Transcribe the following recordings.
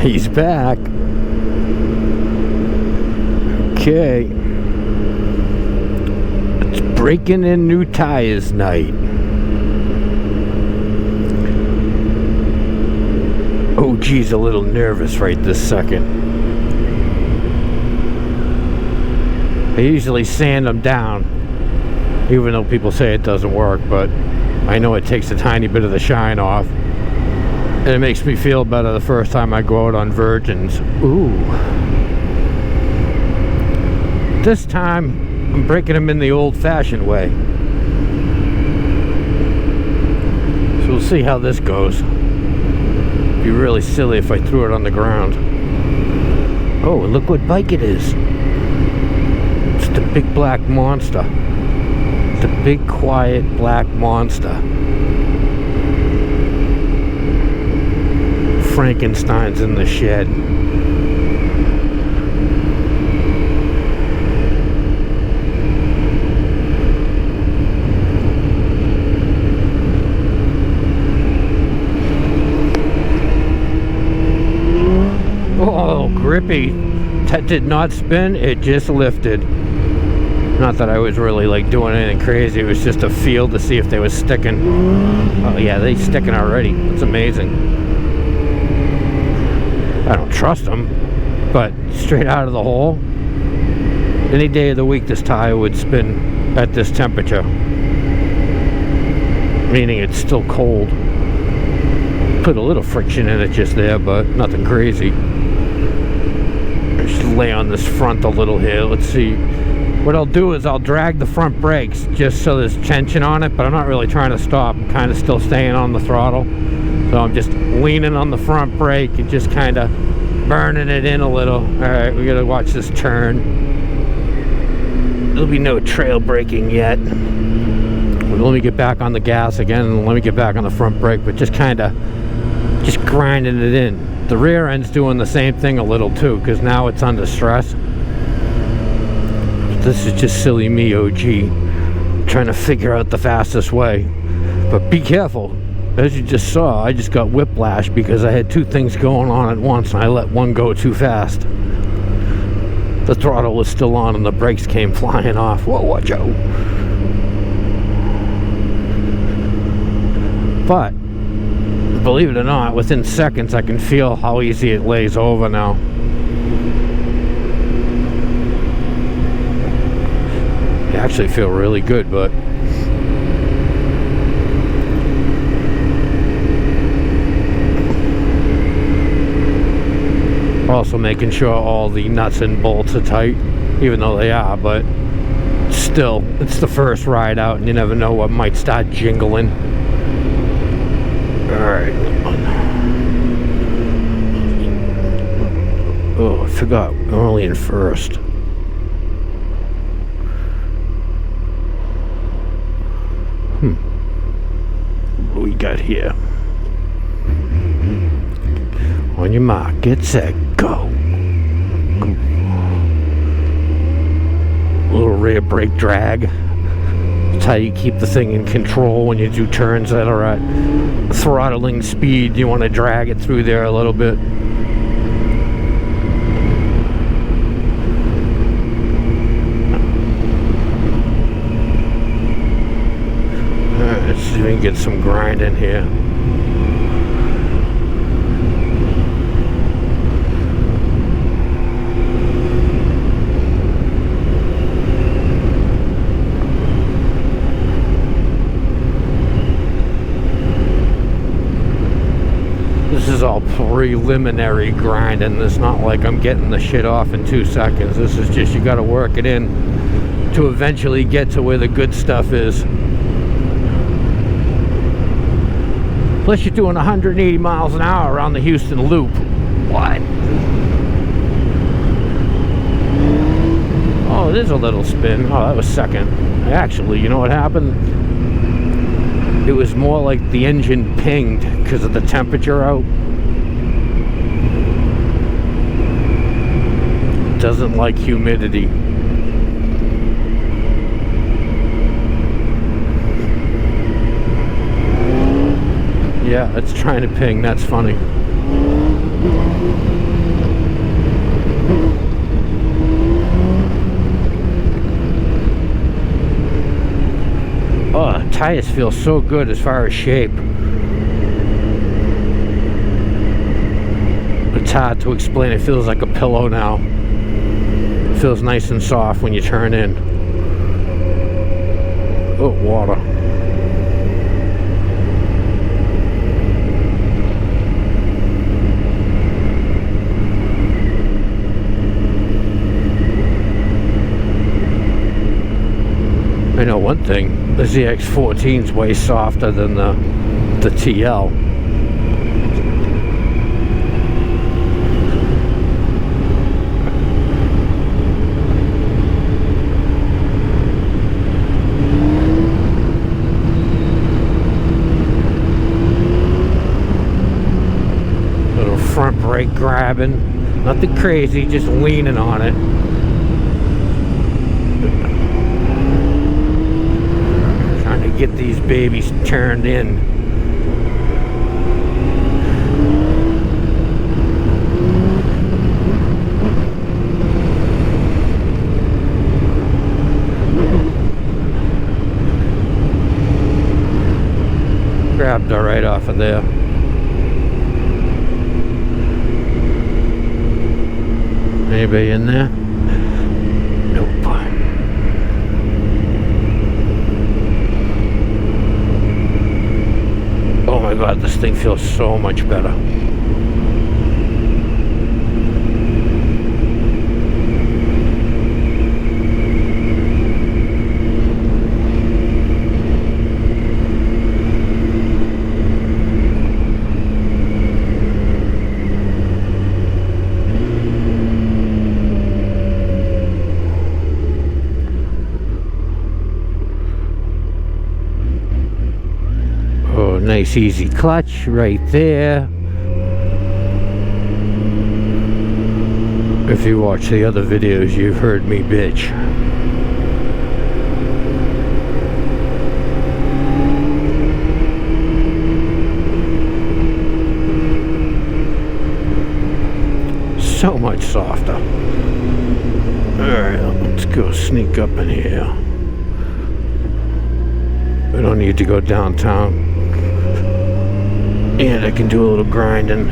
He's back. Okay. It's breaking in new tires night. Oh, geez, a little nervous right this second. I usually sand them down, even though people say it doesn't work, but I know it takes a tiny bit of the shine off. And it makes me feel better the first time I go out on virgins. Ooh. This time, I'm breaking them in the old-fashioned way. So we'll see how this goes. It'd be really silly if I threw it on the ground. Oh, look what bike it is. It's the big black monster. The big, quiet, black monster. Frankenstein's in the shed. Oh, grippy. That did not spin, it just lifted. Not that I was really like doing anything crazy, it was just a feel to see if they were sticking. Oh yeah, they're sticking already. It's amazing. I don't trust them, but straight out of the hole, any day of the week this tire would spin at this temperature, meaning it's still cold. Put a little friction in it just there, but nothing crazy. Just lay on this front a little here. Let's see. What I'll do is I'll drag the front brakes just so there's tension on it, but I'm not really trying to stop. I'm kind of still staying on the throttle. So I'm just leaning on the front brake and just kind of burning it in a little. Alright, we gotta watch this turn. There'll be no trail braking yet. Let me get back on the gas again and let me get back on the front brake, but just kind of just grinding it in. The rear end's doing the same thing a little too, because now it's under stress. This is just silly me, OG, trying to figure out the fastest way. But be careful. As you just saw, I just got whiplash because I had two things going on at once and I let one go too fast. The throttle was still on and the brakes came flying off. Whoa, watch out. But, believe it or not, within seconds I can feel how easy it lays over now. I actually feel really good, but also making sure all the nuts and bolts are tight, even though they are, but still, it's the first ride out and you never know what might start jingling. Alright. Oh, I forgot, I'm only in first. What do we got here? On your mark, get set, go. A little rear brake drag. That's how you keep the thing in control when you do turns that are at throttling speed. You want to drag it through there a little bit. Alright, let's see if we can get some grind in here. This is all preliminary grinding. It's not like I'm getting the shit off in 2 seconds. This is just, you got to work it in to eventually get to where the good stuff is. Plus you're doing 180 miles an hour around the Houston Loop. What? Oh, there's a little spin. Oh, that was second. Actually, you know what happened? It was more like the engine pinged because of the temperature out. It doesn't like humidity. Yeah, it's trying to ping. That's funny. Oh, the tires feel so good as far as shape. It's hard to explain. It feels like a pillow now. It feels nice and soft when you turn in. Oh, water. I know one thing, the ZX14 is way softer than the TL. Little front brake grabbing, nothing crazy, just leaning on it. Get these babies turned in. Grabbed her right off of there. Anybody in there? Nope. Oh my God, this thing feels so much better. Nice easy clutch right there. If you watch the other videos, you've heard me bitch. So much softer. Alright, let's go sneak up in here. We don't need to go downtown. And I can do a little grinding.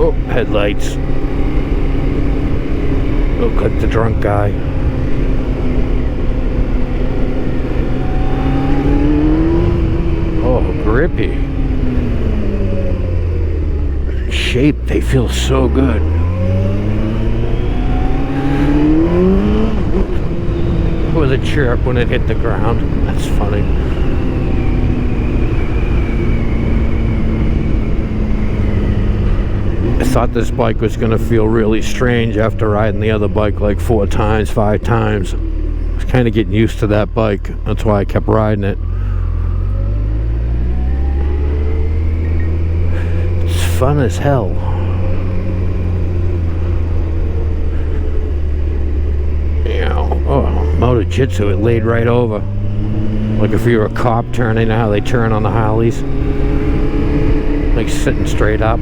Oh, headlights. Look like the drunk guy. Oh, grippy. Shape, they feel so good. With a chirp when it hit the ground. That's funny. I thought this bike was going to feel really strange after riding the other bike like 4 times, 5 times. I was kind of getting used to that bike. That's why I kept riding it. It's fun as hell. Oh, Moto Jitsu, it laid right over. Like if you were a cop turning, you know how they turn on the Harleys? Like sitting straight up.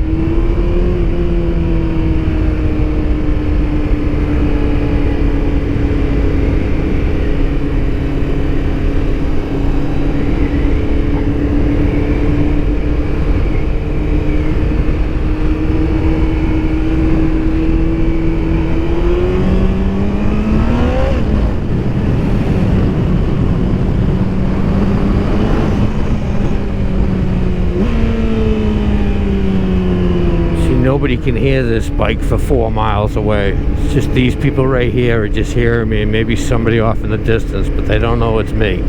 Nobody can hear this bike for 4 miles away. It's just these people right here are just hearing me, and maybe somebody off in the distance, but they don't know it's me.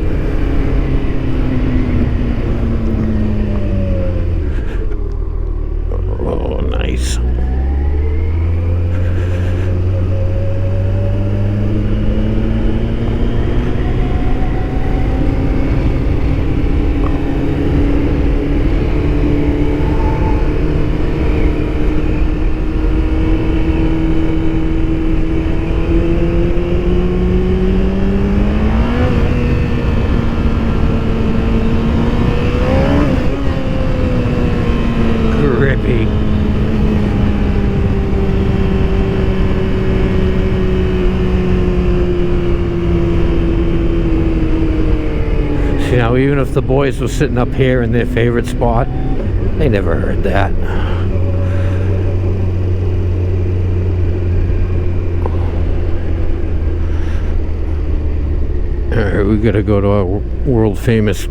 Oh, nice. You know, even if the boys were sitting up here in their favorite spot, they never heard that. Alright, we gotta go to our world famous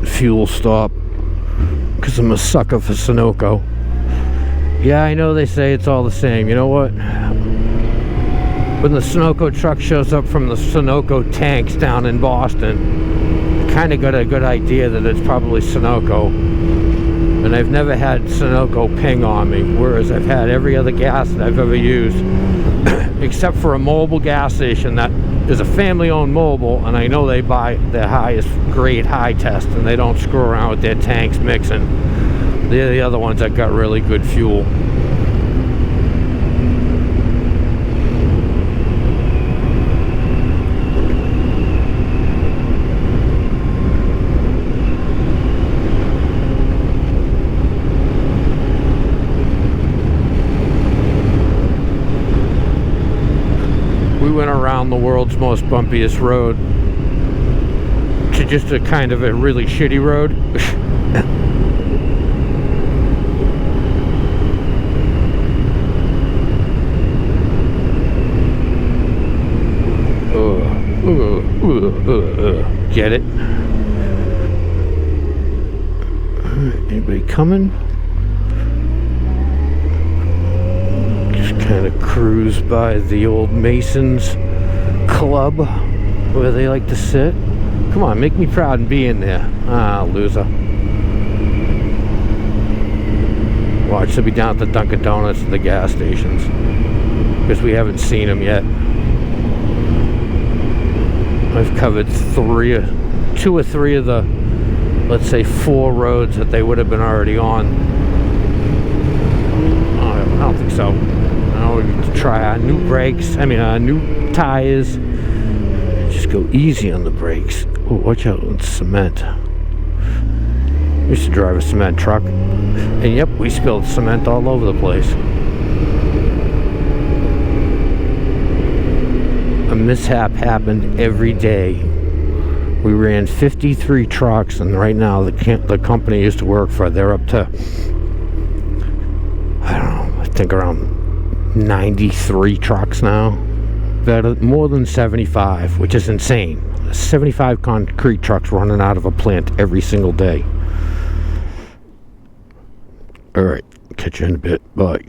fuel stop because I'm a sucker for Sunoco. Yeah, I know they say it's all the same. You know what? When the Sunoco truck shows up from the Sunoco tanks down in Boston, I kind of got a good idea that it's probably Sunoco. And I've never had Sunoco ping on me, whereas I've had every other gas that I've ever used, except for a mobile gas station that is a family-owned mobile, and I know they buy their highest grade high test, and they don't screw around with their tanks mixing. They're the other ones that got really good fuel. We went around the world's most bumpiest road to just a kind of a really shitty road. Get it? Anybody coming? Just kind of cruise by the old Masons Club where they like to sit. Come on, make me proud and be in there. Ah, loser. Watch, they'll be down at the Dunkin' Donuts and the gas stations because we haven't seen them yet. I've covered two or three of the, let's say, 4 roads that they would have been already on. I don't think so. Now we need to try our new brakes. Our new tires. Just go easy on the brakes. Oh, watch out on cement. I used to drive a cement truck, and yep, we spilled cement all over the place. A mishap happened every day. We ran 53 trucks, and right now the company I used to work for, they're up to, I don't know, I think around 93 trucks now. Better, more than 75, which is insane. 75 concrete trucks running out of a plant every single day. Alright, catch you in a bit. Bye.